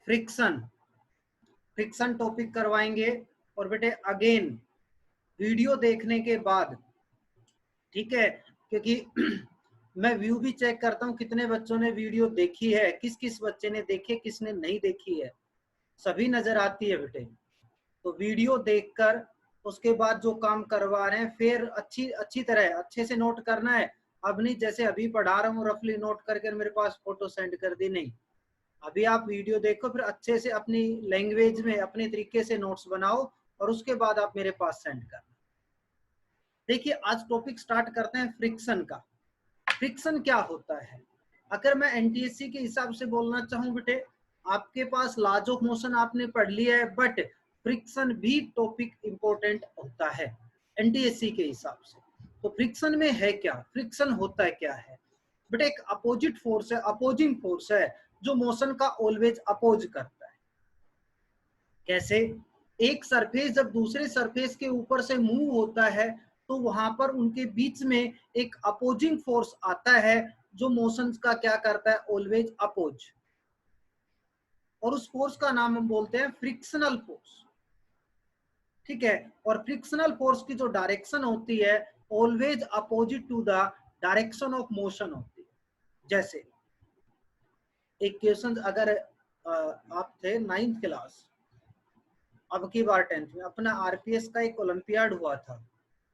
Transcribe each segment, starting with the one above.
Friction, friction topic करवाएंगे। और बेटे अगेन वीडियो देखने के बाद, ठीक है, क्योंकि मैं व्यू भी चेक करता हूँ कितने बच्चों ने वीडियो देखी है, किस किस बच्चे ने देखी है, किसने नहीं देखी है, सभी नजर आती है बेटे। तो वीडियो देखकर उसके बाद जो काम करवा रहे हैं फिर अच्छी अच्छी तरह अच्छे से नोट करना है। अब नहीं जैसे अभी पढ़ा रहा हूँ रफली नोट करके मेरे पास फोटो सेंड कर दी, नहीं। अभी आप वीडियो देखो, फिर अच्छे से अपनी लैंग्वेज में अपने तरीके से नोट्स बनाओ और उसके बाद आप मेरे पास सेंड करना। देखिए आज टॉपिक स्टार्ट करते हैं फ्रिक्शन का। फ्रिक्शन क्या होता है? अगर मैं एनटीएससी के हिसाब से बोलना चाहूँ बेटे, आपके पास लॉज ऑफ मोशन आपने पढ़ लिया है, बट फ्रिक्शन भी टॉपिक इंपॉर्टेंट होता है एनटीएससी के हिसाब से। तो फ्रिक्शन में है क्या, फ्रिक्शन होता है क्या है बेटे? एक अपोजिट फोर्स है, अपोजिंग फोर्स है जो मोशन का ऑलवेज अपोज करता है। कैसे? एक सरफेस जब दूसरे सरफेस के ऊपर से मूव होता है तो वहां पर उनके बीच में एक अपोजिंग फोर्स आता है जो मोशंस का क्या करता है, ऑलवेज अपोज। और उस फोर्स का नाम हम बोलते हैं फ्रिक्शनल फोर्स, ठीक है। और फ्रिक्शनल फोर्स की जो डायरेक्शन होती है always opposite to the direction of motion होती है। जैसे एक क्वेश्चन, अगर आप थे 9th क्लास, अब की बार 10th में, अपना आरपीएस का एक ओलंपियाड हुआ था,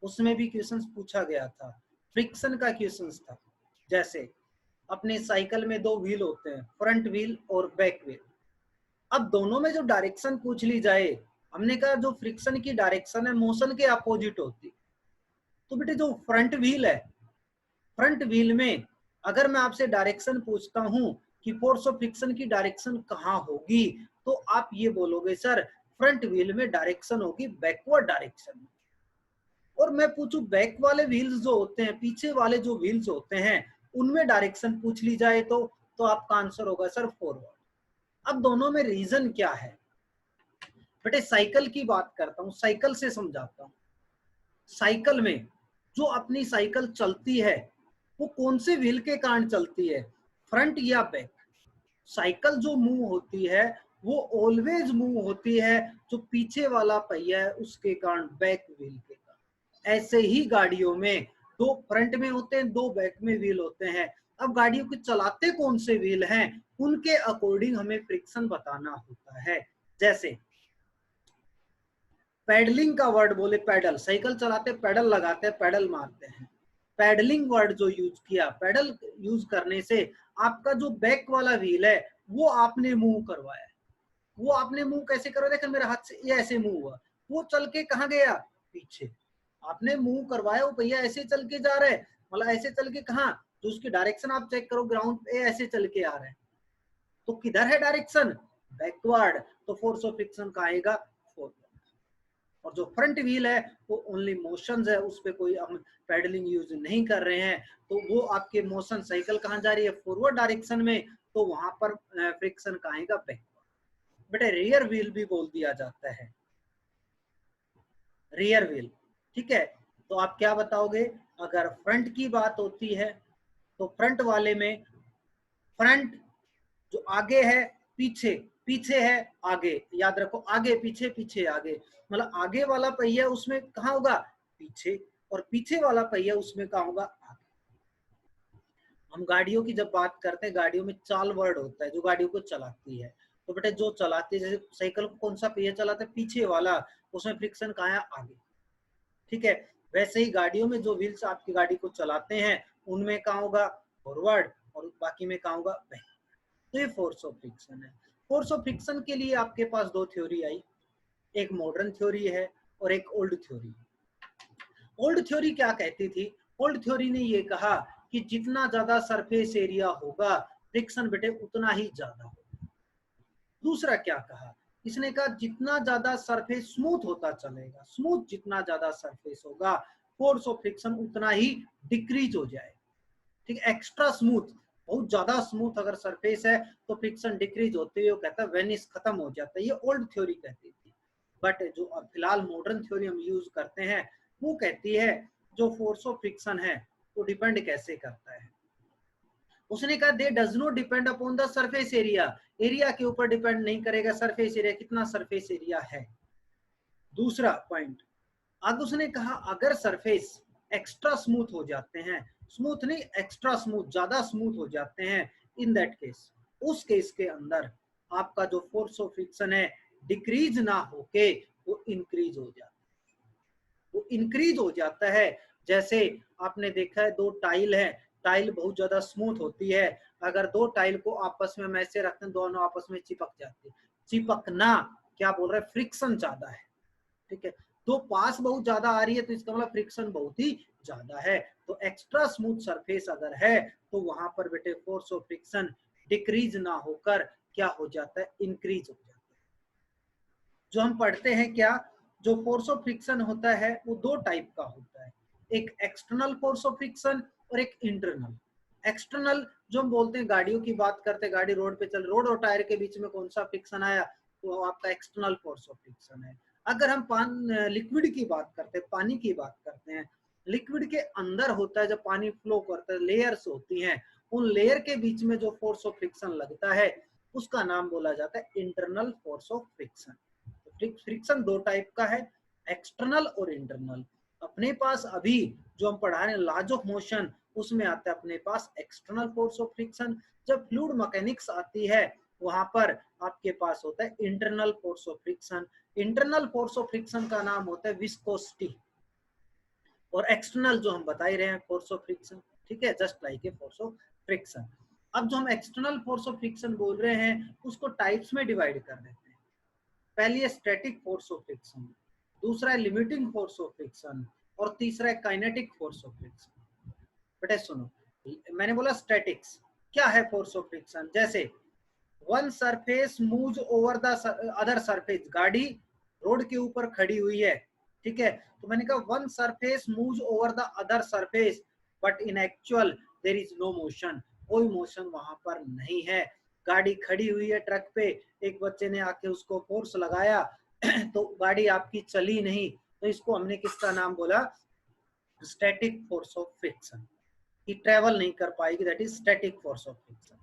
उसमें भी क्वेश्चंस पूछा गया था, फ्रिक्शन का क्वेश्चंस था। जैसे अपने साइकिल में दो व्हील होते हैं, फ्रंट व्हील और बैक व्हील। अब दोनों में जो डायरेक्शन पूछ ली जाए, हमने कहा जो फ्रिक्शन की डायरेक्शन है मोशन के अपोजिट होती। तो बेटे जो फ्रंट व्हील है, फ्रंट व्हील में अगर मैं आपसे डायरेक्शन पूछता हूं कि फोर्स ऑफ फ्रिक्शन की डायरेक्शन कहाँ होगी, तो आप ये बोलोगे सर फ्रंट व्हील में डायरेक्शन होगी बैकवर्ड डायरेक्शन। और मैं पूछूं बैक वाले व्हील्स जो होते हैं, पीछे वाले जो व्हील्स होते हैं, उनमें डायरेक्शन पूछ ली जाए तो आपका आंसर होगा सर फॉरवर्ड। अब दोनों में रीजन क्या है बेटे? साइकिल की बात करता हूं, साइकिल से समझाता हूं। साइकिल में जो अपनी साइकिल चलती है वो कौन से व्हील के कारण चलती है, फ्रंट या बैक? साइकिल जो मूव होती है वो ऑलवेज मूव होती है जो पीछे वाला पहिया है उसके कारण, बैक व्हील के कारण। ऐसे ही गाड़ियों में दो फ्रंट में होते हैं, दो बैक में व्हील होते हैं। अब गाड़ियों को चलाते कौन से व्हील हैं उनके अकॉर्डिंग हमें फ्रिक्शन बताना होता है। जैसे पैडलिंग का वर्ड बोले, पैडल, साइकिल चलाते पैडल लगाते हैं, पैडल मारते हैं। पैडलिंग वर्ड जो यूज किया, पैडल यूज करने से आपका जो बैक वाला व्हील है वो आपने मूव करवाया। वो आपने मूव कैसे करो, देखो मेरे हाथ से ये ऐसे मूव हुआ, वो चल के कहाँ गया, पीछे। आपने मूव करवाया, वो भैया ऐसे चल के जा रहे हैं, मतलब ऐसे चल के कहाँ, तो उसकी डायरेक्शन आप चेक करो, ग्राउंड पे ऐसे चल के आ रहे हैं, तो किधर है डायरेक्शन, बैकवर्ड। तो फोर्स ऑफ फ्रिक्शन का आएगा फॉरवर्ड। और जो फ्रंट व्हील है वो ओनली मोशन है, उस पर कोई हम पैडलिंग यूज नहीं कर रहे हैं, तो वो आपके मोशन, साइकिल कहाँ जा रही है, फॉरवर्ड डायरेक्शन में, तो वहां पर फ्रिक्शन का आएगा बैकवर्ड। बेटे रियर व्हील भी बोल दिया जाता है, रियर व्हील, ठीक है। तो आप क्या बताओगे? अगर फ्रंट की बात होती है तो फ्रंट वाले में फ्रंट जो आगे है, पीछे, पीछे है आगे, याद रखो आगे पीछे, पीछे आगे, मतलब आगे वाला पहिया उसमें कहाँ होगा, पीछे, और पीछे वाला पहिया उसमें कहाँ होगा, आगे। हम गाड़ियों की जब बात करते हैं, गाड़ियों में चाल वर्ड होता है जो गाड़ियों को चलाती है। तो बेटे जो चलाती है, जैसे साइकिल को कौन सा पहिया चलाता है, पीछे वाला, उसमें फ्रिक्शन कहाँ है, आगे, ठीक है। वैसे ही गाड़ियों में जो व्हील्स आपकी गाड़ी को चलाते हैं उनमें कहाँ होगा, फॉरवर्ड, और बाकी में कहाँ होगा, बैक। तो ये फोर्स ऑफ फ्रिक्शन है। फोर्स ऑफ फ्रिक्शन के लिए आपके पास दो थ्योरी आई, एक मॉडर्न थ्योरी है और एक ओल्ड थ्योरी। ओल्ड थ्योरी क्या कहती थी? ओल्ड थ्योरी ने ये कहा कि जितना ज्यादा सरफेस एरिया होगा फ्रिक्शन बेटे उतना ही ज्यादा होगा। दूसरा क्या कहा? इसने कहा जितना ज्यादा सरफेस स्मूथ होता चलेगा, स्मूथ जितना ज्यादा सरफेस होगा फोर्स ऑफ फ्रिक्शन उतना ही डिक्रीज हो जाए, ठीक है। एक्स्ट्रा स्मूथ, बहुत ज्यादा स्मूथ अगर सरफेस है तो फ्रिक्शन डिक्रीज होते हुए कहता है वेनिस, खत्म हो जाता है। ये ओल्ड थ्योरी कहती थी। बट जो फिलहाल मॉडर्न थ्योरी हम यूज करते हैं वो कहती है जो फोर्स ऑफ फ्रिक्शन है वो डिपेंड कैसे करता है। उसने कहा दे does not depend upon the surface area, area के ऊपर डिपेंड नहीं करेगा, सरफेस एरिया कितना सरफेस एरिया है। दूसरा पॉइंट, अब उसने कहा अगर सरफेस एक्स्ट्रा स्मूथ हो जाते हैं, स्मूथ नहीं एक्स्ट्रा स्मूथ, ज्यादा स्मूथ हो जाते हैं, इन दैट केस, उस केस के अंदर आपका जो फोर्स ऑफ फ्रिक्शन है डिक्रीज ना होके वो इंक्रीज हो जाता है, वो इंक्रीज हो जाता है। जैसे आपने देखा है दो टाइल है, टाइल बहुत ज्यादा स्मूथ होती है, अगर दो टाइल को आपस में ऐसे रखते हैं दोनों आपस में चिपक जाती है, चिपकना क्या बोल रहे हैं, फ्रिक्शन ज्यादा है, ठीक है। तो पास बहुत ज्यादा आ रही है तो इसका मतलब फ्रिक्शन बहुत ही ज्यादा है। तो एक्स्ट्रा स्मूथ सरफेस अगर है तो वहां पर बेटे फोर्स ऑफ फ्रिक्शन डिक्रीज ना होकर क्या हो जाता है, इंक्रीज हो जाता है। जो हम पढ़ते हैं क्या, जो फोर्स ऑफ फ्रिक्शन होता है वो दो टाइप का होता है, एक एक्सटर्नल फोर्स ऑफ फ्रिक्शन और एक इंटरनल। एक्सटर्नल जो हम बोलते हैं, गाड़ियों की बात करते हैं, गाड़ी रोड पे चल, रोड और टायर के बीच में कौन सा फ्रिक्शन आया तो आपका एक्सटर्नल फोर्स ऑफ फ्रिक्शन है। अगर हम लिक्विड की बात करते हैं, पानी की बात करते हैं, लिक्विड के अंदर होता है जब पानी फ्लो करता है, लेयर्स होती हैं, उन लेयर के बीच में जो फोर्स ऑफ फ्रिक्शन लगता है उसका नाम बोला जाता है internal force of friction. Friction दो टाइप का है, एक्सटर्नल और इंटरनल। अपने पास अभी जो हम पढ़ा रहे हैं लॉज ऑफ मोशन, उसमें आता है अपने पास एक्सटर्नल फोर्स ऑफ फ्रिक्शन। जब फ्लूइड मैकेनिक्स आती है वहां पर आपके पास होता है internal force of friction. Internal force of friction का नाम होता है विस्कोसिटी, और एक्सटर्नल जो हम बता ही रहे हैं फोर्स ऑफ फ्रिक्शन, ठीक है, just like a force of friction. अब जो हम एक्सटर्नल फोर्स ऑफ फ्रिक्शन बोल रहे हैं उसको टाइप्स में डिवाइड कर देते हैं। पहली है स्टैटिक फोर्स ऑफ फ्रिक्शन, दूसरा है लिमिटिंग फोर्स ऑफ फ्रिक्शन, और तीसरा है काइनेटिक फोर्स ऑफ फ्रिक्शन। बेटे सुनो, मैंने बोला स्टैटिक्स क्या है फोर्स ऑफ फ्रिक्शन, जैसे one surface move over the other surface, गाड़ी रोड के ऊपर खड़ी हुई है, ठीक है, तो मैंने कहा one surface move over the other surface but in actual there is no motion, कोई मोशन वहां पर नहीं है। गाड़ी खड़ी हुई है ट्रक पे, एक बच्चे ने आके उसको फोर्स लगाया तो गाड़ी आपकी चली नहीं, तो इसको हमने किसका नाम बोला, स्टैटिक फोर्स ऑफ फ्रिक्शन, कि ट्रेवल नहीं कर पाएगी, that is static force of friction.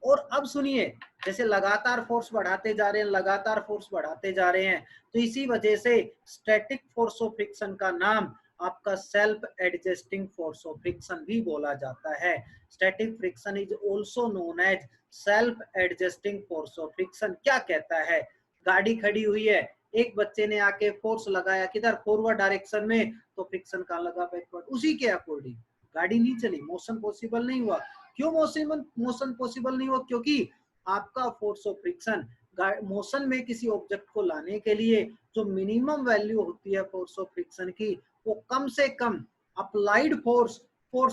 और अब सुनिए, जैसे लगातार फोर्स बढ़ाते जा रहे हैं, लगातार फोर्स बढ़ाते जा रहे हैं, तो इसी वजह से स्टैटिक फोर्स ऑफ फ्रिक्शन का नाम आपका self adjusting force of friction भी बोला जाता है। Static friction is also known as self adjusting force of friction. क्या कहता है, गाड़ी खड़ी हुई है, एक बच्चे ने आके फोर्स लगाया किधर, फॉरवर्ड डायरेक्शन में, तो फ्रिक्शन कहाँ लगा, बैकवर्ड, उसी के अकॉर्डिंग गाड़ी नहीं चली, मोशन पॉसिबल नहीं हुआ। क्यों मोशन पॉसिबल नहीं हुआ, क्योंकि आपका फोर्स ऑफ फ्रिक्शन मोशन में किसी ऑब्जेक्ट को लाने के लिए जो मिनिमम वैल्यू होती है फोर्स ऑफ फ्रिक्शन की, वो कम से कम अप्लाइड फोर्स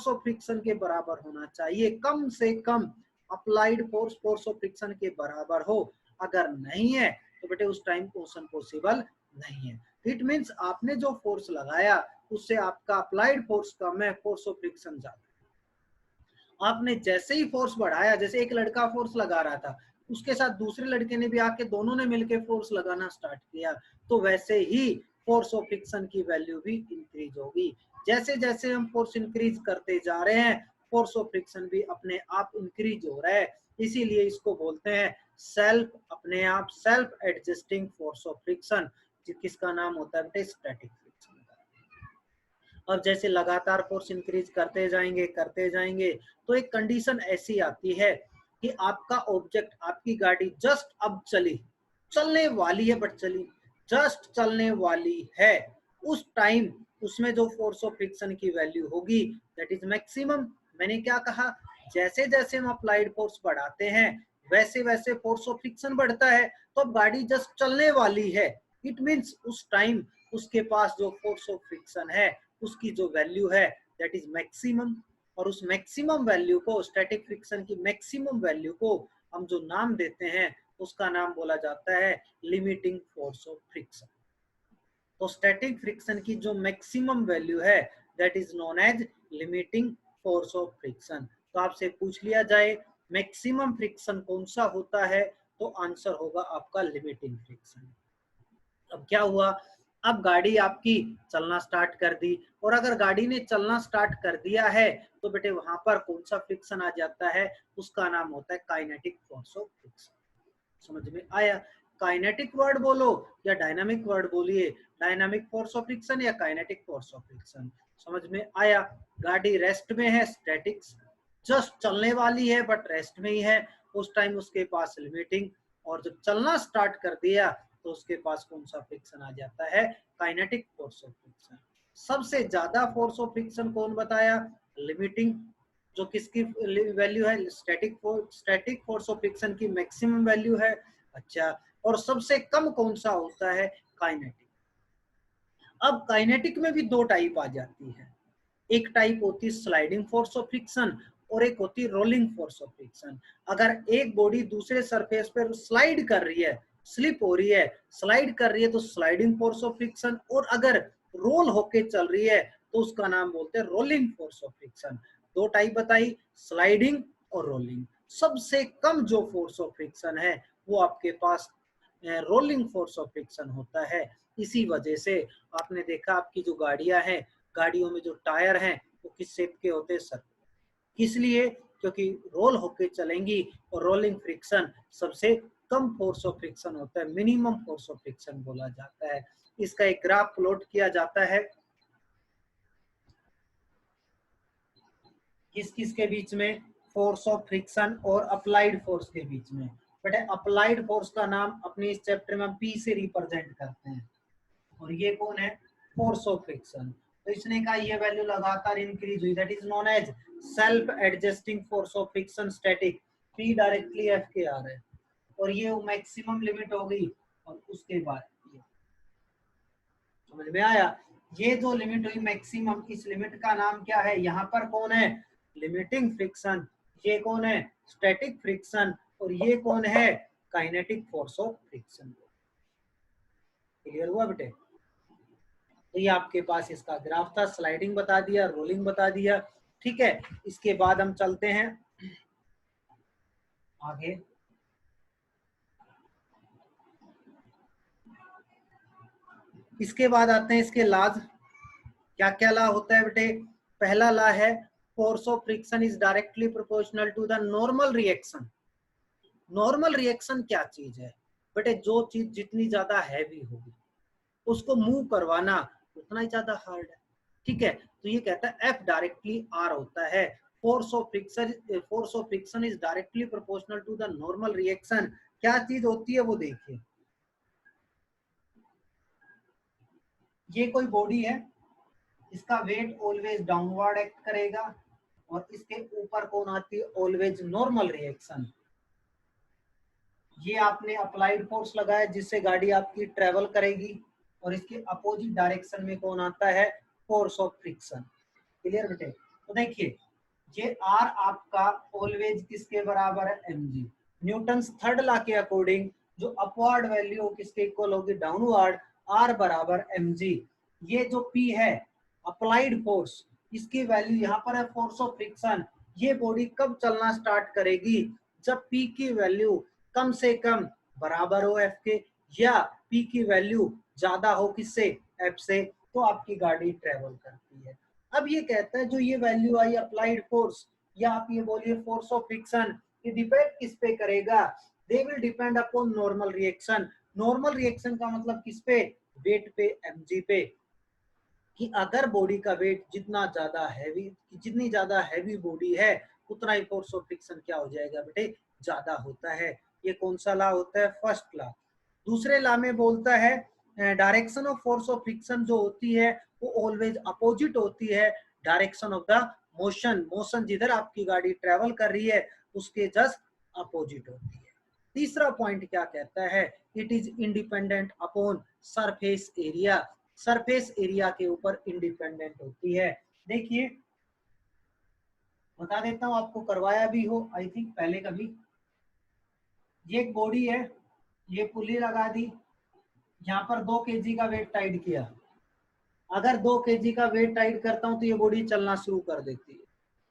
ऑफ फ्रिक्शन के बराबर होना चाहिए, कम से कम अप्लाइड फोर्स ऑफ फ्रिक्शन के बराबर हो। अगर नहीं है तो बेटे उस टाइम मोशन पॉसिबल नहीं है। इट मींस आपने जो फोर्स लगाया उससे आपका अप्लाइड फोर्स कम है, फोर्स ऑफ फ्रिक्शन ज्यादा। आपने जैसे ही फोर्स बढ़ाया, जैसे एक लड़का फोर्स लगा रहा था, उसके साथ दूसरे लड़के ने भी आके दोनों ने मिलकर फोर्स लगाना स्टार्ट किया, तो वैसे ही फोर्स ऑफ फ्रिक्शन की वैल्यू भी इंक्रीज होगी। जैसे जैसे हम फोर्स इंक्रीज करते जा रहे हैं, फोर्स ऑफ फ्रिक्शन भी अपने आप इंक्रीज हो रहा है। इसीलिए इसको बोलते हैं सेल्फ, अपने आप self adjusting force of friction, जिसका नाम होता है स्टैटिक फ्रिक्शन। अब जैसे लगातार फोर्स इंक्रीज करते जाएंगे तो एक कंडीशन ऐसी आती है कि आपका ऑब्जेक्ट, आपकी गाड़ी जस्ट अब चली, चलने वाली है बट चली, जस्ट चलने वाली है, उस टाइम उसमें जो फोर्स ऑफ फ्रिक्शन की वैल्यू होगी दैट इज मैक्सिमम। मैंने क्या कहा, जैसे जैसे हम अप्लाइड फोर्स बढ़ाते हैं वैसे वैसे फोर्स ऑफ फ्रिक्शन बढ़ता है। तो अब गाड़ी जस्ट चलने वाली है, इट मींस उस टाइम उसके पास जो फोर्स ऑफ फ्रिक्शन है उसकी जो वैल्यू है दैट इज मैक्सिमम। और उस मैक्सिमम वैल्यू को, स्टैटिक फ्रिक्शन की मैक्सिमम वैल्यू को हम जो नाम देते हैं उसका नाम बोला जाता है लिमिटिंग फोर्स ऑफ फ्रिक्शन। तो स्टैटिक फ्रिक्शन की जो मैक्सिमम वैल्यू है that is known as limiting force of friction. तो आपसे पूछ लिया जाए मैक्सिमम फ्रिक्शन कौन सा होता है, तो आंसर होगा आपका लिमिटिंग फ्रिक्शन। अब क्या हुआ, अब गाड़ी आपकी चलना स्टार्ट कर दी, और अगर गाड़ी ने चलना स्टार्ट कर दिया है तो बेटे वहां पर कौन सा फ्रिक्शन आ जाता है, उसका नाम होता है काइनेटिक फोर्स ऑफ फ्रिक्शन। समझ में आया? काइनेटिक वर्ड बोलो या डायनामिक वर्ड बोलिए, डायनामिक फोर्स ऑफ फ्रिक्शन या काइनेटिक फोर्स ऑफ फ्रिक्शन, समझ में आया? गाड़ी रेस्ट में है, स्टैटिक्स, जस्ट चलने वाली है बट रेस्ट में ही है, उस टाइम उसके पास लिमिटिंग, और जब चलना स्टार्ट कर दिया तो उसके पास कौन सा फ्रिक्शन आ जाता है? Kinetic force of friction. सबसे ज्यादा फोर्स ऑफ फ्रिक्शन कौन बताया? लिमिटिंग, जो किसकी वैल्यू है? स्टैटिक फोर्स ऑफ फ्रिक्शन की मैक्सिमम वैल्यू है। अच्छा, और सबसे कम कौन सा होता है? काइनेटिक। अब काइनेटिक में भी दो टाइप आ जाती है, एक टाइप होती है स्लाइडिंग फोर्स ऑफ फ्रिक्शन और एक होती है रोलिंग फोर्स ऑफ फ्रिक्शन। अगर एक बॉडी दूसरे सरफेस पर स्लाइड कर रही है, स्लिप हो रही है, स्लाइड कर रही है तो स्लाइडिंग फोर्स ऑफ फ्रिक्शन, और अगर रोल होके चल रही है तो उसका नाम बोलते हैं रोलिंग फोर्स ऑफ फ्रिक्शन। दो टाइप बताई, स्लाइडिंग और रोलिंग। सबसे कम जो फोर्स ऑफ फ्रिक्शन है वो आपके पास रोलिंग फोर्स ऑफ फ्रिक्शन होता है। इसी वजह से आपने देखा आपकी जो गाड़ियां हैं, गाड़ियों में जो टायर हैं वो किस शेप के होते हैं? सर, किस लिए? क्योंकि रोल होके चलेंगी, और रोलिंग फ्रिक्शन सबसे कम फोर्स ऑफ फ्रिक्शन होता है, मिनिमम फोर्स ऑफ फ्रिक्शन बोला जाता है। इसका एक ग्राफ प्लॉट किया जाता है किस किस के बीच में? फोर्स ऑफ फ्रिक्शन और अप्लाइड फोर्स के बीच में। बेटे अप्लाइड फोर्स का नाम अपने इस चैप्टर में हम पी से रिप्रेजेंट करते हैं, और ये कौन है? Force of friction. तो इसने कहा ये वैल्यू लगातार इंक्रीज हुई, that is known as self adjusting force of friction static, P directly F के आ रहा है, और ये मैक्सिमम लिमिट हो गई, और उसके बाद ये, समझ में आया? ये जो लिमिट हुई मैक्सिमम, इस लिमिट का नाम क्या है? यहाँ पर कौन है? Limiting friction. ये कौन है? Static friction. और ये कौन है? Kinetic force of friction. Clear हुआ बेटे? तो ये आपके पास इसका ग्राफ था, स्लाइडिंग बता दिया, रोलिंग बता दिया, ठीक है। इसके बाद हम चलते हैं आगे। इसके बाद आते हैं इसके लॉज। क्या क्या लॉ होता है बेटे? पहला लॉ है force of friction is directly proportional to the normal reaction. Normal reaction क्या चीज है बेटे? जो चीज जितनी ज्यादा हैवी होगी उसको मूव करवाना उतना ही ज्यादा हार्ड है, ठीक है। तो ये कहता है एफ डायरेक्टली आर होता है, force of friction is directly proportional to the normal reaction. क्या चीज होती है वो देखिए, ये कोई बॉडी है, इसका वेट ऑलवेज डाउनवर्ड एक्ट करेगा, और इसके ऊपर कौन आती है? Always normal reaction. ये आपने अप्लाइड फोर्स लगाया जिससे गाड़ी आपकी ट्रेवल करेगी, और इसके अपोजिट डायरेक्शन में कौन आता है? Force of friction. क्लियर बेटे? तो देखिए ये आर आपका ऑलवेज किसके बराबर है? mg। न्यूटन्स थर्ड लॉ के अकॉर्डिंग जो अपवर्ड वैल्यू किसके इक्वल होगी? डाउनवर्ड, आर बराबर mg। ये जो p है अप्लाइड फोर्स, इसकी वैल्यू यहाँ पर है फोर्स ऑफ फ्रिक्शन। ये बॉडी कब चलना स्टार्ट करेगी? जब p की वैल्यू कम से कम बराबर हो f के, या p की वैल्यू ज्यादा हो किससे? f से, तो आपकी गाड़ी ट्रेवल करती है। अब ये कहता है जो ये वैल्यू आई अप्लाइड फोर्स, या आप ये बोलिए फोर्स ऑफ फ्रिक्शन, ये डिपेंड किस पे करेगा? They will depend upon normal reaction. Normal reaction का मतलब किस पे? वेट पे, mg पे। कि अगर बॉडी का वेट जितना ज्यादा हैवी, जितनी ज्यादा हैवी बॉडी है उतना ही फोर्स ऑफ फ्रिक्शन क्या हो जाएगा बेटे? ज्यादा होता है। ये कौन सा लॉ होता है? First law. दूसरे लॉ में बोलता है direction of force of friction जो होती है वो ऑलवेज अपोजिट होती है direction of the motion. Motion जिधर आपकी गाड़ी ट्रेवल कर रही है उसके जस्ट अपोजिट होती है। तीसरा पॉइंट क्या कहता है? It is independent upon surface area. Surface area के ऊपर इंडिपेंडेंट होती है। देखिए बता देता हूं, आपको करवाया भी हो आई थिंक पहले कभी। ये एक बॉडी है, ये पुली लगा दी, यहाँ पर 2 kg का वेट टाइट किया। अगर 2 kg का वेट टाइट करता हूं तो ये बॉडी चलना शुरू कर देती है।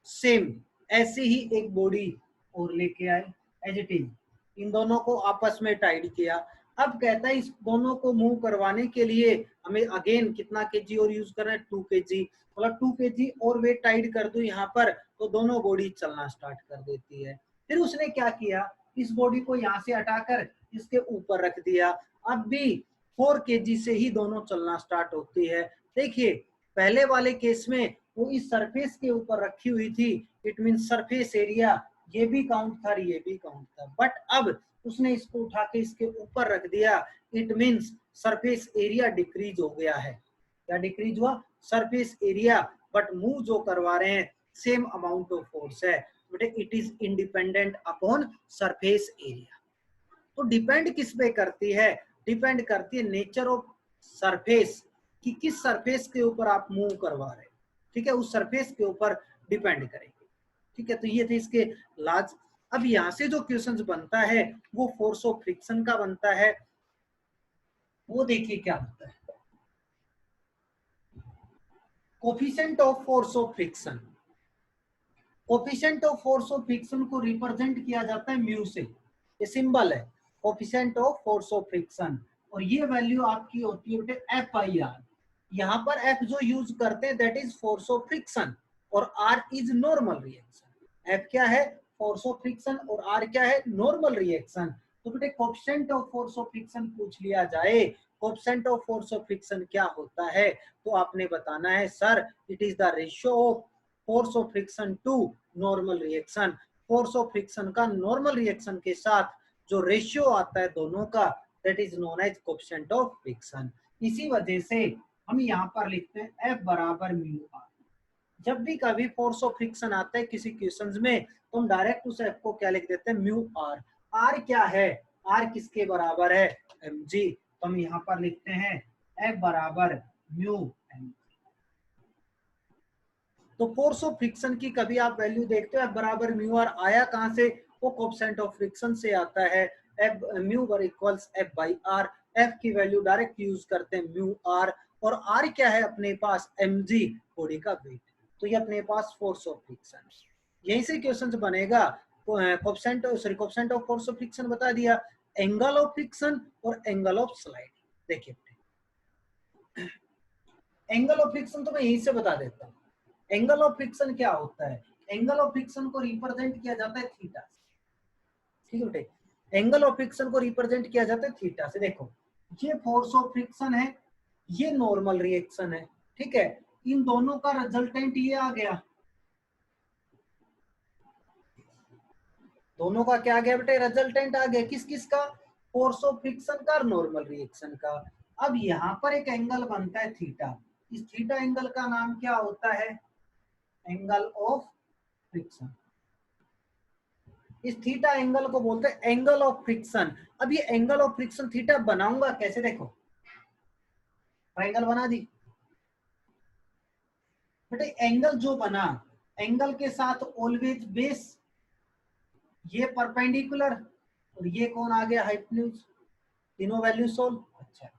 सेम ऐसे ही एक बॉडी और लेके आए एज इट इज, इन दोनों को आपस में टाइट किया। अब कहता है इस दोनों को मूव करवाने के लिए हमें अगेन कितना केजी और यूज करना है? 2 kg। मतलब 2 kg और वेट टाइट कर दूं यहाँ पर तो दोनों बॉडी चलना स्टार्ट कर देती है। फिर उसने क्या किया? इस बॉडी को यहाँ से हटाकर इसके ऊपर रख दिया, अब भी 4 kg से ही दोनों चलना स्टार्ट होती है। देखिए पहले वाले केस में वो इस सरफेस के ऊपर रखी हुई थी, इट मीन सरफेस एरिया ये भी काउंट था, ये भी काउंट था, बट अब उसने इसको उठा के इसके ऊपर रख दिया, it means surface area decrease हो गया है। क्या डिक्रीज हुआ? सरफेस एरिया, बट मूव जो करवा रहे हैं सेम अमाउंट ऑफ फोर्स है, but it is independent upon surface area. तो डिपेंड किस पे करती है? डिपेंड करती है नेचर ऑफ सरफेस, कि किस सरफेस के ऊपर आप मूव करवा रहे हैं, ठीक है, उस सरफेस के ऊपर डिपेंड करेंगे, ठीक है। तो ये थे इसके लाज। अब यहां से जो क्वेश्चन बनता है वो फोर्स ऑफ फ्रिक्शन का बनता है, वो देखिए क्या होता है, coefficient of force of friction. Coefficient of force of friction को रिप्रेजेंट किया जाता है म्यू से, ये सिंबल है coefficient of force of friction, और ये वैल्यू आपकी होती है बेटे एफ आई आर। यहाँ पर एफ जो यूज करते हैं that is force of friction, और R is normal reaction. F क्या है? फोर्स ऑफ फ्रिक्शन, और आर क्या है? Normal reaction. तो बेटे coefficient of force of friction पूछ लिया जाए, coefficient of force of friction क्या होता है, तो आपने बताना है sir it is the ratio of force of friction to normal reaction. Force of friction का नॉर्मल रिएक्शन के साथ जो रेशियो आता है दोनों का, that is known as coefficient of friction. इसी वजह से हम यहाँ पर लिखते हैं F बराबर म्यू आर। जब भी कभी फोर्स ऑफ फ्रिक्शन आता है किसी क्वेश्चंस में, तो हम डायरेक्ट उस F को क्या लिख देते हैं? Mu are. आर क्या है? आर किसके बराबर है? mg। तो हम यहाँ पर लिखते हैं F बराबर म्यू mg। तो फोर्स ऑफ फ्रिक्शन की कभी आप वैल्यू देखते हो F बराबर म्यू आर, आया कहां से? वो कोफिशिएंट ऑफ फ्रिक्शन से आता है। F mu bar equals F by R, F की वैल्यू डायरेक्ट यूज करते हैं म्यू आर, और R क्या है अपने पास? mg, बॉडी का वेट। तो ये अपने पास फोर्स ऑफ फ्रिक्शन, यहीं से क्वेश्चन बनेगा। Coefficient coefficient of force of friction बता दिया, एंगल ऑफ फ्रिक्शन और एंगल ऑफ स्लाइड। देखिए एंगल ऑफ फ्रिक्शन तो मैं यहीं से बता देता हूँ। एंगल ऑफ फ्रिक्शन क्या होता है? एंगल ऑफ फ्रिक्शन को रिप्रेजेंट किया जाता है थीटा से, ठीक है बेटे। एंगल ऑफ फ्रिक्शन को रिप्रेजेंट किया जाता है थीटा से। देखो ये फोर्स ऑफ फ्रिक्शन है, ये नॉर्मल रिएक्शन है, ठीक है, इन दोनों का रिजल्टेंट ये आ गया, दोनों का क्या आ गया बेटे? रिजल्टेंट आ गया, किस किस का? फोर्स ऑफ फ्रिक्शन का और नॉर्मल रिएक्शन का। अब यहाँ पर एक एंगल बनता है थीटा, इस थीटा एंगल का नाम क्या होता है? Angle of friction. इस थीटा एंगल को बोलते हैं एंगल ऑफ फ्रिक्शन। अब ये एंगल ऑफ फ्रिक्शन थीटा बनाऊंगा कैसे? देखो ट्रायंगल बना दी बेटे, एंगल जो बना, एंगल के साथ ऑलवेज बेस, ये परपेंडिकुलर, और ये कौन आ गया? हाइपोटेन्यूज। तीनों वैल्यू सोल्व। अच्छा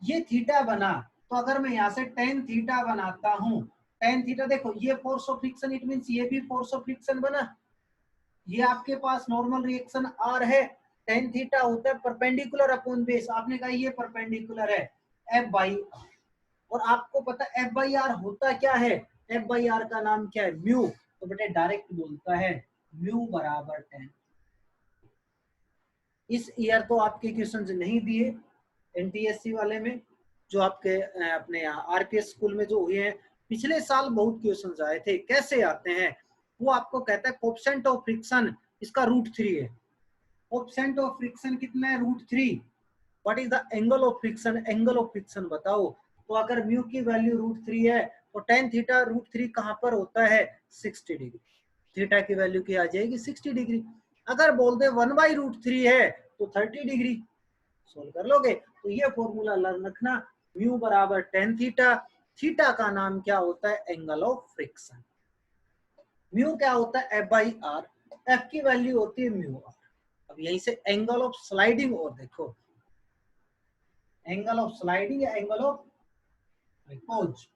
ये थीटा बना, तो अगर मैं यहाँ से टेन थीटा बनाता हूँ, टेन थीटा, देखो ये force of friction, it means ये भी फोर्स ऑफ फ्रिक्शन बना, ये आपके पास नॉर्मल रिएक्शन आर है, टेन थीटा होता है परपेंडिकुलर अपॉन बेस, आपने कहा ये परपेंडिकुलर है, एफ बाई आर। और आपको पता एफ बाई आर होता क्या है? एफ बाई आर का नाम क्या है? म्यू। तो बेटे डायरेक्ट बोलता है म्यू बराबर 10। इस ईयर तो आपके क्वेश्चंस नहीं दिए एनटीएससी वाले में, जो आपके अपने आरपीएस स्कूल में जो हुए हैं, पिछले साल बहुत क्वेश्चंस आए थे। कैसे आते हैं? वो आपको कहता है कोफिशिएंट ऑफ फ्रिक्शन, इसका √3 है। कोफिशिएंट ऑफ फ्रिक्शन कितना है? √3। What is the angle of friction? Angle of friction बताओ। तो अगर म्यू की वैल्यू √3 है, तो टेन थीटा √3 कहां पर होता है? 60 डिग्री। थीटा की वैल्यू क्या आ जाएगी? 60 डिग्री। अगर बोल दे 1/√3 है तो 30 डिग्री। सोल्व कर लोगे। तो ये फॉर्मूला रखना, म्यू बराबर टेन थीटा, थीटा का नाम क्या होता है? Angle of friction. म्यू क्या होता है? एफ बाई आर, एफ की वैल्यू होती है म्यू आर। अब यहीं से एंगल ऑफ स्लाइडिंग, और देखो एंगल ऑफ स्लाइडिंग या angle of repose,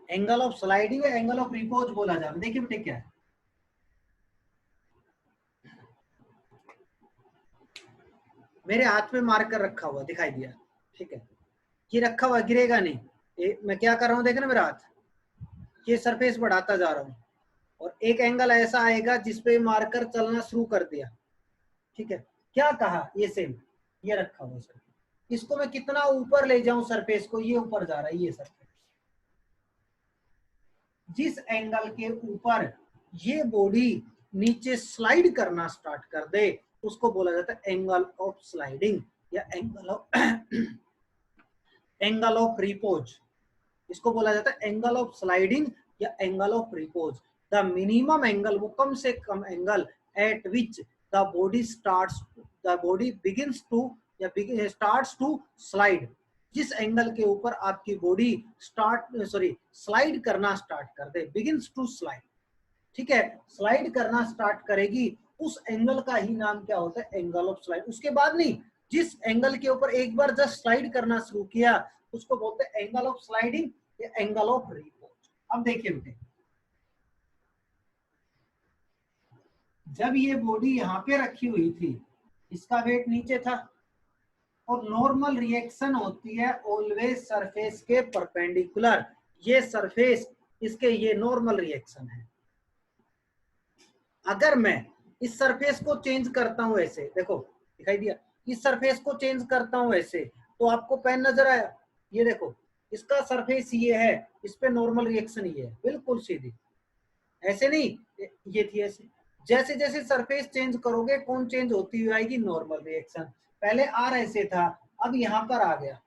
angle of sliding या एंगल ऑफ रिपोज बोला जाता है। देखिए बेटे क्या है, मेरे हाथ में मार्कर रखा हुआ दिखाई दिया, ठीक है, ये रखा हुआ गिरेगा नहीं, मैं क्या कर रहा हूँ देखना मेरा हाथ, ये सरफेस बढ़ाता जा रहा हूँ और एक एंगल ऐसा आएगा जिसपे मार्कर चलना शुरू कर दिया, ठीक है। क्या कहा, ये सेम ये रखा हुआ सर, इसको मैं कितना ऊपर ले जाऊं सरफेस को, ये ऊपर जा रहा है ये सरफेस। जिस एंगल के ऊपर ये बॉडी नीचे स्लाइड करना स्टार्ट कर दे उसको बोला जाता है एंगल ऑफ स्लाइडिंग या एंगल ऑफ रिपोज। इसको बोला जाता है एंगल ऑफ स्लाइडिंग या angle of repose. The minimum angle, वो कम से कम angle at which the body begins to या स्टार्ट्स टू स्लाइड, जिस एंगल के ऊपर आपकी बॉडी स्लाइड करना स्टार्ट कर दे, बिगिंस टू स्लाइड, ठीक है, स्लाइड करना स्टार्ट करेगी, उस एंगल का ही नाम क्या होता है, एंगल ऑफ स्लाइड। उसके बाद नहीं, जिस एंगल के ऊपर एक बार जस्ट स्लाइड करना शुरू किया उसको बोलते हैं एंगल ऑफ स्लाइडिंग या एंगल ऑफ रिपोज। अब देखिए बेटे, जब ये बॉडी यहाँ पे रखी हुई थी, इसका वेट नीचे था और नॉर्मल रिएक्शन होती है ऑलवेज सरफेस के परपेंडिकुलर। ये सरफेस इसके ये नॉर्मल रिएक्शन है। अगर मैं इस सरफेस को चेंज करता हूं ऐसे, देखो दिखाई दिया, इस सरफेस को चेंज करता हूं ऐसे, तो आपको पेन नजर आया, ये देखो इसका सरफेस ये है, इस पे नॉर्मल रिएक्शन ये है, बिल्कुल सीधी, ऐसे नहीं ये थी ऐसे। जैसे जैसे सरफेस चेंज करोगे कौन चेंज होती हुई आएगी, नॉर्मल रिएक्शन। पहले आर ऐसे था, अब यहाँ पर आ गया,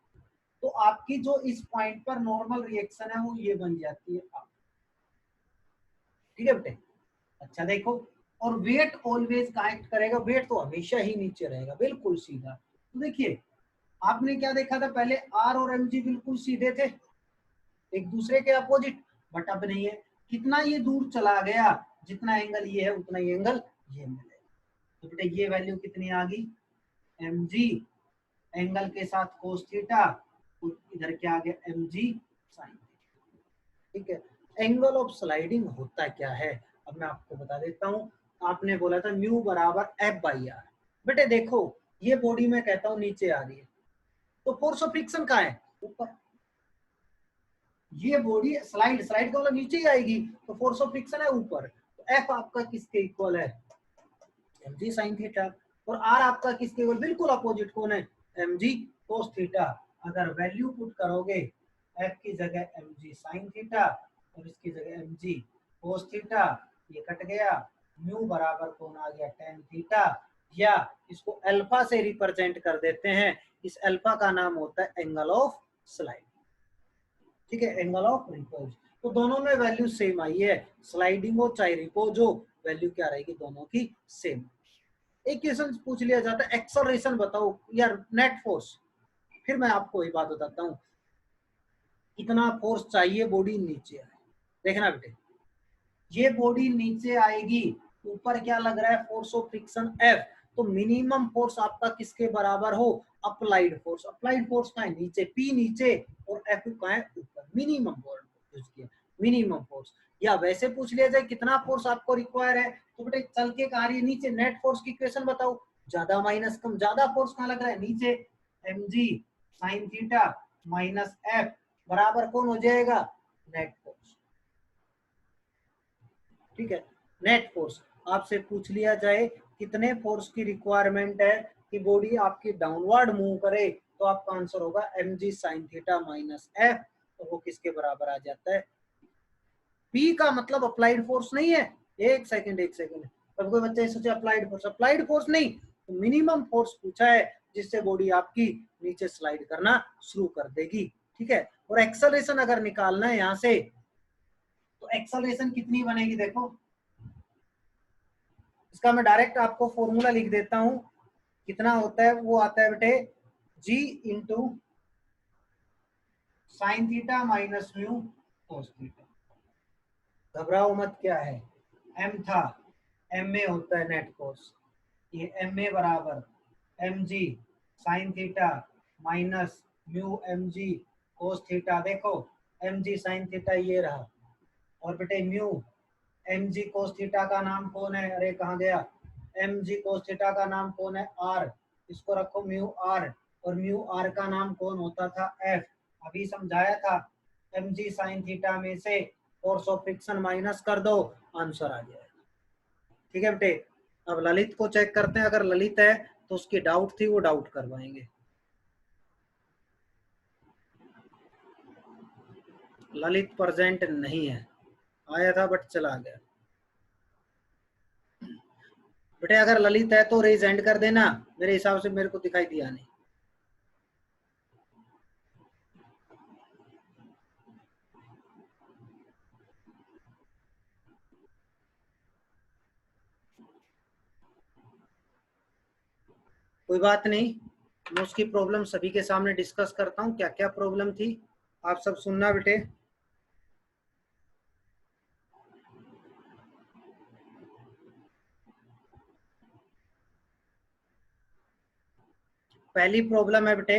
तो आपकी जो इस पॉइंट पर नॉर्मल रिएक्शन है वो ये बन जाती है आप, ठीक है बेटे। अच्छा देखो, और वेट ऑलवेज कनेक्ट करेगा, वेट तो हमेशा ही नीचे रहेगा, बिल्कुल सीधा। तो देखिए आपने क्या देखा था, पहले आर और एम जी बिल्कुल सीधे थे, एक दूसरे के अपोजिट, बट अब नहीं है। कितना ये दूर चला गया, जितना एंगल ये है उतना ही एंगल ये मिलेगा। तो बेटा ये वैल्यू कितनी आ गई, एम जी एंगल के साथ कोस थीटा, इधर क्या आ गया, एम जी साइन, ठीक है। एंगल ऑफ स्लाइडिंग होता क्या है, अब मैं आपको बता देता हूँ। आपने बोला था म्यू बराबर एफ बाई आर। बेटे देखो ये बॉडी में कहता हूँ नीचे आ रही है, तो फोर्स ऑफ फ्रिक्शन कहाँ है, ऊपर। ये बॉडी स्लाइड स्लाइड का मतलब नीचे ही आएगी, तो फोर्स ऑफ फ्रिक्शन है ऊपर, तो एफ आपका किसके इक्वल है, एम जी साइन थीटा। और आर आपका किसके इक्वल, बिल्कुल अपोजिट कौन है, एम जी कोस थीटा। अगर वैल्यू पुट करोगे, एफ की जगह एम जी साइन थीटा और इसकी जगह एम जी कोस थीटा, ये कट गया, म्यू बराबर कौन आ गया, टेन थीटा, या इसको अल्फा से रिप्रेजेंट कर देते हैं, इस अल्फा का नाम होता है एंगल ऑफ स्लाइड, ठीक है, एंगल ऑफ रिपोज। तो दोनों में वैल्यू सेम आई है, स्लाइडिंग हो चाहे रिपोज हो, वैल्यू क्या रहेगी, दोनों की सेम। एक क्वेश्चन पूछ लिया जाता है, एक्सेलरेशन बताओ यार, नेट फोर्स, फिर मैं आपको ये बात बताता हूँ, कितना फोर्स चाहिए बॉडी नीचे आए। देखना बेटे, ये बॉडी नीचे आएगी, ऊपर क्या लग रहा है, फोर्स ऑफ फ्रिक्शन एफ, तो मिनिमम फोर्स आपका किसके बराबर हो, अप्लाइड फोर्स। अप्लाइड फोर्स का है नीचे, पी नीचे और एफ का है ऊपर, मिनिमम फोर्स यूज किया, मिनिमम फोर्स। या वैसे पूछ लिया जाए कितना फोर्स आपको रिक्वायर है, तो बेटे चल के कहा रही है नीचे, नेट फोर्स की इक्वेशन बताओ, ज्यादा माइनस कम, ज्यादा फोर्स कहाँ लग रहा है, नीचे, M G sine theta minus F बराबर कौन हो जाएगा, नेट फोर्स, ठीक है। नेट फोर्स आपसे पूछ लिया जाए कितने फोर्स की रिक्वायरमेंट है कि बॉडी आपकी डाउनवर्ड मूव करे, तो आपका आंसर होगा M G sine theta minus F, तो वो किसके बराबर आ जाता है, पी का मतलब अप्लाइड फोर्स नहीं है, एक सेकंड तब कोई बच्चा सोचे अप्लाइड फोर्स नहीं, तो मिनिमम फोर्स पूछा है जिससे बॉडी आपकी नीचे स्लाइड करना शुरू कर देगी, ठीक है। और एक्सेलरेशन अगर निकालना है यहां से, तो एक्सेलरेशन कितनी बनेगी, देखो इसका मैं डायरेक्ट आपको फॉर्मूला लिख देता हूं, कितना होता है, वो आता है बेटे g into sine theta minus mu cos theta. घबराओ मत, क्या है, एम था, एम में होता है नेट फोर्स, ये एम ए बराबर M G sine theta minus mu M G cos theta. देखो एम जी साइन थीटा ये रहा, और बेटे mu M G cos theta का नाम कौन है, अरे कहाँ गया, एम जी कोस थीटा का नाम कौन है, आर, इसको रखो म्यू आर, और म्यू आर का नाम कौन होता था, एफ, अभी समझाया था। mg sin थीटा में से फोर्स ऑफ फ्रिक्शन माइनस कर दो, आंसर आ जाएगा। ठीक है बेटे, अब ललित को चेक करते हैं, अगर ललित है तो उसकी डाउट थी वो डाउट करवाएंगे। ललित प्रेजेंट नहीं है, आया था बट चला गया। बेटे अगर ललित है तो रेज हैंड कर देना, मेरे हिसाब से मेरे को दिखाई दिया नहीं। कोई बात नहीं, मैं उसकी प्रॉब्लम सभी के सामने डिस्कस करता हूँ, क्या क्या प्रॉब्लम थी आप सब सुनना बेटे। पहली प्रॉब्लम है बेटे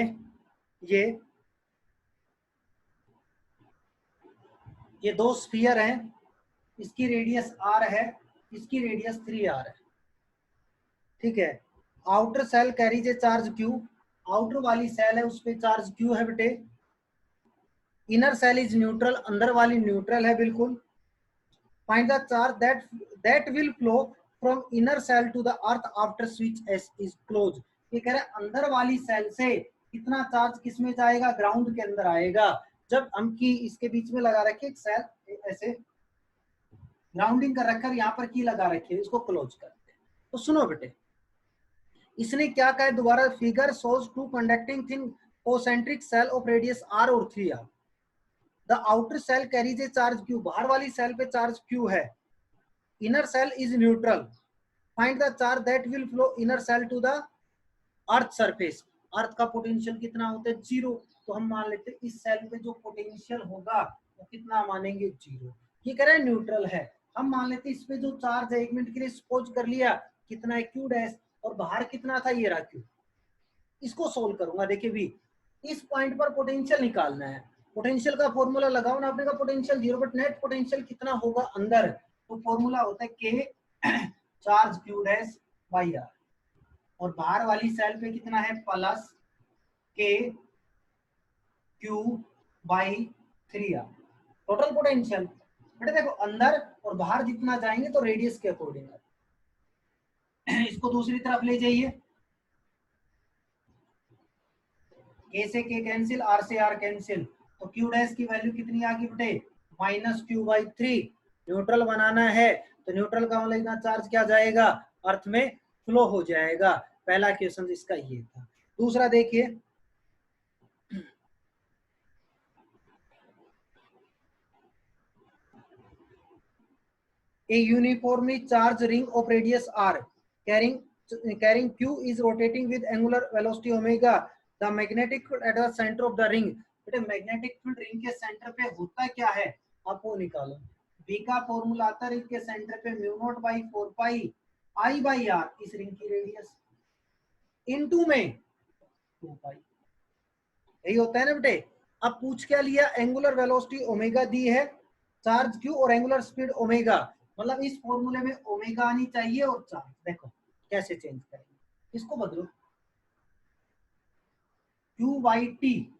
ये दो स्फीयर हैं, इसकी रेडियस r है, इसकी रेडियस 3r है। ठीक है, outer cell carries a charge q, outer वाली सेल है उस पे चार्ज q है बेटे। इनर सेल इज न्यूट्रल, अंदर वाली न्यूट्रल है बिल्कुल। Find the charge that will flow from inner cell to the earth after switch S is close. ये कह रहे हैं अंदर वाली सेल से कितना चार्ज किस में जाएगा, ग्राउंड के अंदर आएगा। जब हम की इसके बीच में लगा रखे एक सेल ऐसे ग्राउंडिंग कर रखकर यहाँ पर की लगा रखी है, इसको क्लोज करते हैं। तो सुनो बेटे, इसने क्या कहा दोबारा, figure shows two conducting thin concentric shell of radius r और 3r। The outer cell carries a charge q, बाहर वाली सेल पे चार्ज q है। Inner shell is neutral, find the charge that will flow inner cell to the earth surface. Earth का potential कितना होता है, 0। तो हम मान लेते हैं इस सेल पे जो पोटेंशियल होगा वो कितना मानेंगे, 0। ये कह रहे हैं न्यूट्रल है, हम मान लेते हैं इस पे जो चार्ज है, 1 मिनट के लिए सपोज कर लिया कितना है, q डैश, और बाहर कितना था, ये रहा q। इसको सोल्व करूंगा, देखिए भी इस पॉइंट पर पोटेंशियल निकालना है। पोटेंशियल का फॉर्मूला लगाओ ना आपने, का पोटेंशियल 0, बट नेट पोटेंशियल कितना होगा अंदर, तो फॉर्मूला होता है k charge q dash by r, और बाहर वाली सेल पे कितना है, plus k q by 3r total potential. बेटे देखो अंदर और बाहर जितना जाएंगे तो रेडियस के अकॉर्डिंग इसको दूसरी तरफ ले जाइए, k से k कैंसिल, r से r कैंसिल, तो q डैश की वैल्यू कितनी आ गई बेटे, -q/3। न्यूट्रल बनाना है तो न्यूट्रल का मतलब चार्ज क्या जाएगा, अर्थ में फ्लो हो जाएगा। पहला क्वेश्चन इसका ये था। दूसरा देखिए, a uniformly charged ring of radius r carrying q is rotating with angular velocity omega. The magnetic field at the center of the ring, बेटे मैग्नेटिक फील्ड रिंग के सेंटर पे होता क्या है, आप वो निकालो। b का फॉर्मूला आता है रिंग के सेंटर पे μ0/4 पाई i बाई r, इस रिंग की रेडियस, इनटू में 2 पाई, यही होता है ना बेटे। अब पूछ क्या लिया, एंगुलर वेलोसिटी ओमेगा दी है, चार्ज क्यू और एंगुलर स्पीड ओमेगा, मतलब इस फॉर्मूले में ओमेगा आनी चाहिए और चार्ज। देखो कैसे चेंज करेंगे, इसको बदलो, क्यू बाई टी,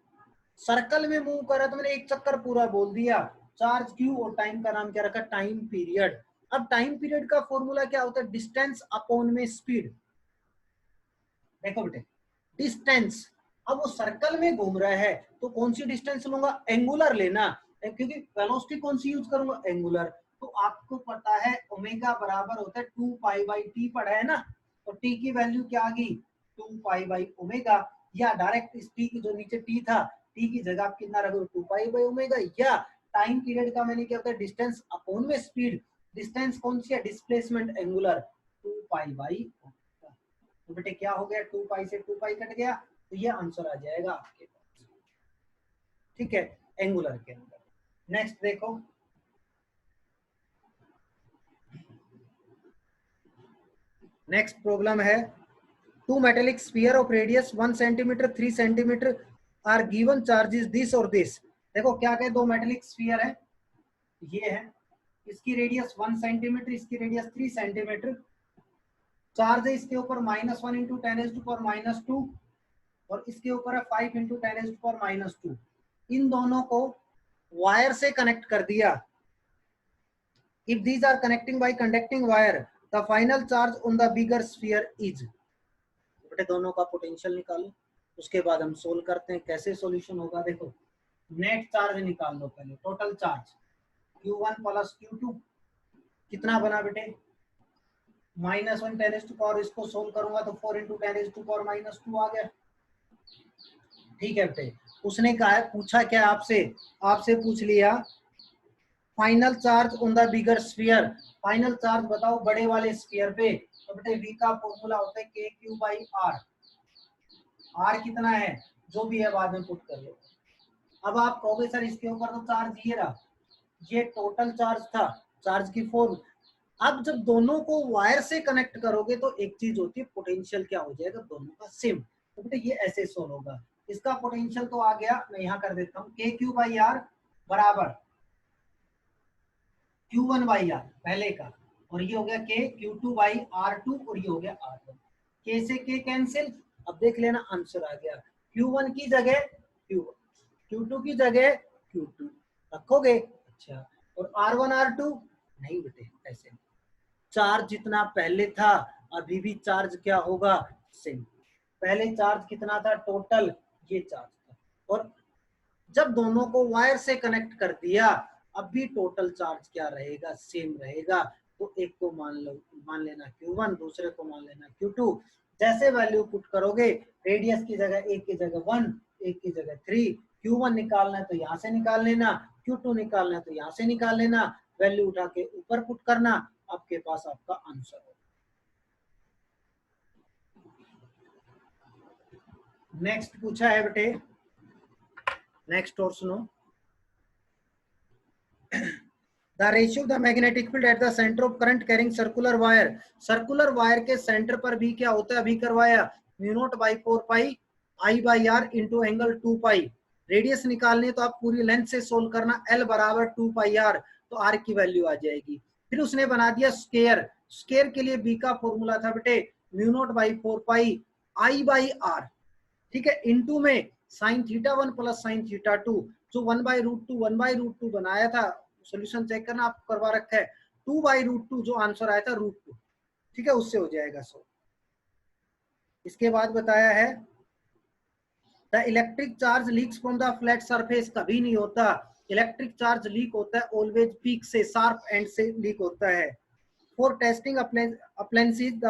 सर्कल में मूव कर रहा तो मैंने एक चक्कर पूरा बोल दिया, चार्ज क्यू और टाइम का नाम क्या रखा, टाइम पीरियड। अब टाइम पीरियड का फॉर्मूला क्या होता है, डिस्टेंस अपॉन में स्पीड। देखो बेटे डिस्टेंस, अब वो सर्कल में घूम रहा है तो कौन सी डिस्टेंस लूंगा, एंगुलर लेना, क्योंकि वेलोसिटी कौन सी यूज करूंगा, एंगुलर। तो आपको पता है ओमेगा बराबर होता है 2 पाई बाई टी, पढ़ा है ना, तो टी की वैल्यू क्या आ गई, 2 पाई बाई ओमेगा, या डायरेक्ट इस टी की जो नीचे टी था, टी की जगह आप कितना रखो, 2 पाई बाई ओमेगा, या टाइम पीरियड का मैंने क्या होता है, डिस्टेंस अपॉन में स्पीड। डिस्टेंस कौन सी है, डिस्प्लेसमेंट एंगुलर, 2 पाई बाई। तो बेटे क्या हो गया, 2 पाई से 2 पाई कट गया, तो ये आंसर आ जाएगा आपके पास। ठीक है, एंगुलर के अंदर। नेक्स्ट देखो, नेक्स्ट प्रॉब्लम है, two metallic sphere of radius 1 centimetre 3 centimetre are given charges this और दिस। देखो क्या कहे, दो मेटेलिक स्फीयर है, ये है, इसकी रेडियस 1 सेंटीमीटर, इसकी रेडियस 3 सेंटीमीटर, चार्ज है इसके ऊपर -1 इंटू 10⁻², और इसके ऊपर है 5 इंटू 10⁻²। इन दोनों को वायर से कनेक्ट कर दिया, if these are connecting by conducting wire the final charge on the bigger sphere is, बेटे दोनों का पोटेंशियल निकालो, उसके बाद हम सोल्व करते हैं कैसे सॉल्यूशन होगा। देखो नेट चार्ज निकाल लो पहले, total charge Q1 plus Q2 कितना बना बेटे -1 10⁻⁴, इसको सोल्व करूंगा तो 4 × 10⁻⁻² आ गया। ठीक है बेटे, उसने कहा है, पूछा क्या आपसे, आपसे पूछ लिया final charge on the bigger sphere, final charge बताओ बड़े वाले स्फीयर पे, तो बेटे V का फॉर्मूला होता है KQ/R, R कितना है जो भी है बाद में पुट कर लो। अब आप कहोगे सर इसके ऊपर तो चार्ज ये रहा, ये टोटल चार्ज था, चार्ज की फॉर्म। अब जब दोनों को वायर से कनेक्ट करोगे तो एक चीज होती है पोटेंशियल क्या हो जाएगा दोनों का सेम, तो बेटा ये ऐसे सोल्व होगा। इसका पोटेंशियल तो आ गया, मैं यहां कर देता हूं KQ/R बराबर Q1/R पहले का, और ये हो गया KQ2/R2 और ये हो गया R1, K से K कैंसिल। अब देख लेना आंसर आ गया, Q1 की जगह Q1, Q2 की जगह Q2 रखोगे। अच्छा, और R1 R2 नहीं बेटे ऐसे, चार्ज जितना पहले था अभी भी चार्ज क्या होगा सेम, पहले चार्ज कितना था टोटल ये चार्ज था, और जब दोनों को वायर से कनेक्ट कर दिया अब भी टोटल चार्ज क्या रहेगा सेम रहेगा। तो एक को मान लेना Q1, दूसरे को मान लेना Q2, जैसे वैल्यू पुट करोगे रेडियस की जगह एक की जगह 1, एक की जगह 3, Q1 निकालना है तो यहाँ से निकाल लेना, Q2 निकालना है तो यहाँ से निकाल लेना, वैल्यू उठा के ऊपर पुट करना, आपके पास आपका आंसर हो। नेक्स्ट पूछा है बेटे, नेक्स्ट और सुनो, The ratio of the magnetic field at the center of current carrying circular wire, circular wire के सेंटर पर भी क्या होता है अभी करवाया, μ0/4 पाई I/R इंटू एंगल 2 पाई। रेडियस निकालनी है तो आप पूरी लेंथ से सोल्व करना, L बराबर 2πr, तो R की वैल्यू आ जाएगी। फिर उसने बना दिया स्केयर, स्केयर के लिए B का फॉर्मूला था बेटे μ0/4 पाई I/R, ठीक है, इंटू में sin⁡θ1 प्लस sin⁡θ2, जो 1/√2 1/√2 बनाया था, सॉल्यूशन चेक करना आप करवा रखा है, 2/√2 जो आंसर आया था √2, ठीक है, उससे हो जाएगा 100। इसके बाद बताया है the electric charge leaks from the flat surface, कभी नहीं होता, इलेक्ट्रिक चार्ज लीक होता है ऑलवेज पीक से, शार्प एंड से लीक होता है। For testing appliances the